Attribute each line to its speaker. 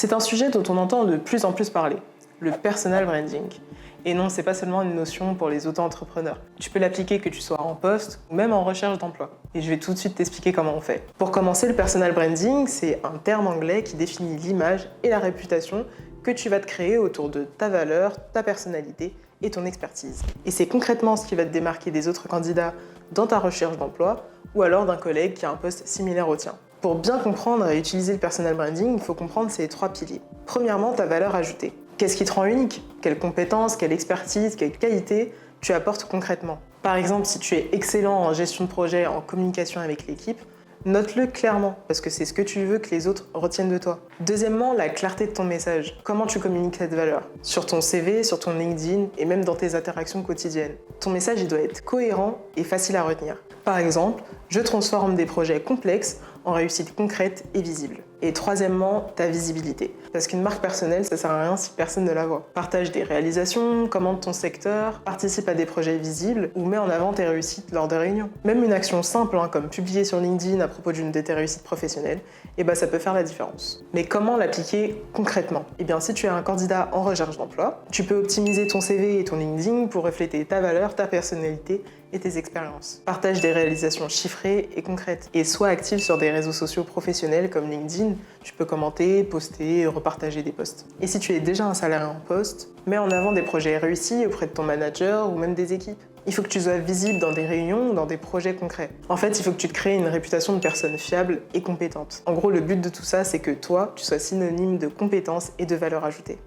Speaker 1: C'est un sujet dont on entend de plus en plus parler, le personal branding. Et non, c'est pas seulement une notion pour les auto-entrepreneurs. Tu peux l'appliquer que tu sois en poste ou même en recherche d'emploi. Et je vais tout de suite t'expliquer comment on fait. Pour commencer, le personal branding, c'est un terme anglais qui définit l'image et la réputation que tu vas te créer autour de ta valeur, ta personnalité et ton expertise. Et c'est concrètement ce qui va te démarquer des autres candidats dans ta recherche d'emploi ou alors d'un collègue qui a un poste similaire au tien. Pour bien comprendre et utiliser le personal branding, il faut comprendre ces 3 piliers. Premièrement, ta valeur ajoutée. Qu'est-ce qui te rend unique? Quelles compétences, quelle expertise, quelle qualité tu apportes concrètement? Par exemple, si tu es excellent en gestion de projet, en communication avec l'équipe, note-le clairement, parce que c'est ce que tu veux que les autres retiennent de toi. Deuxièmement, la clarté de ton message. Comment tu communiques cette valeur? Sur ton CV, sur ton LinkedIn et même dans tes interactions quotidiennes. Ton message, il doit être cohérent et facile à retenir. Par exemple, je transforme des projets complexes en réussite concrète et visible. Et troisièmement, ta visibilité. Parce qu'une marque personnelle, ça sert à rien si personne ne la voit. Partage des réalisations, commente ton secteur, participe à des projets visibles ou mets en avant tes réussites lors de réunions. Même une action simple, comme publier sur LinkedIn à propos d'une de tes réussites professionnelles, ça peut faire la différence. Mais comment l'appliquer concrètement? Si tu es un candidat en recherche d'emploi, tu peux optimiser ton CV et ton LinkedIn pour refléter ta valeur, ta personnalité et tes expériences. Partage des réalisations chiffrées et concrètes. Et sois actif sur des réseaux sociaux professionnels comme LinkedIn. Tu peux commenter, poster, repartager des posts. Et si tu es déjà un salarié en poste, mets en avant des projets réussis auprès de ton manager ou même des équipes. Il faut que tu sois visible dans des réunions ou dans des projets concrets. En fait, il faut que tu te crées une réputation de personne fiable et compétente. En gros, le but de tout ça, c'est que toi, tu sois synonyme de compétence et de valeur ajoutée.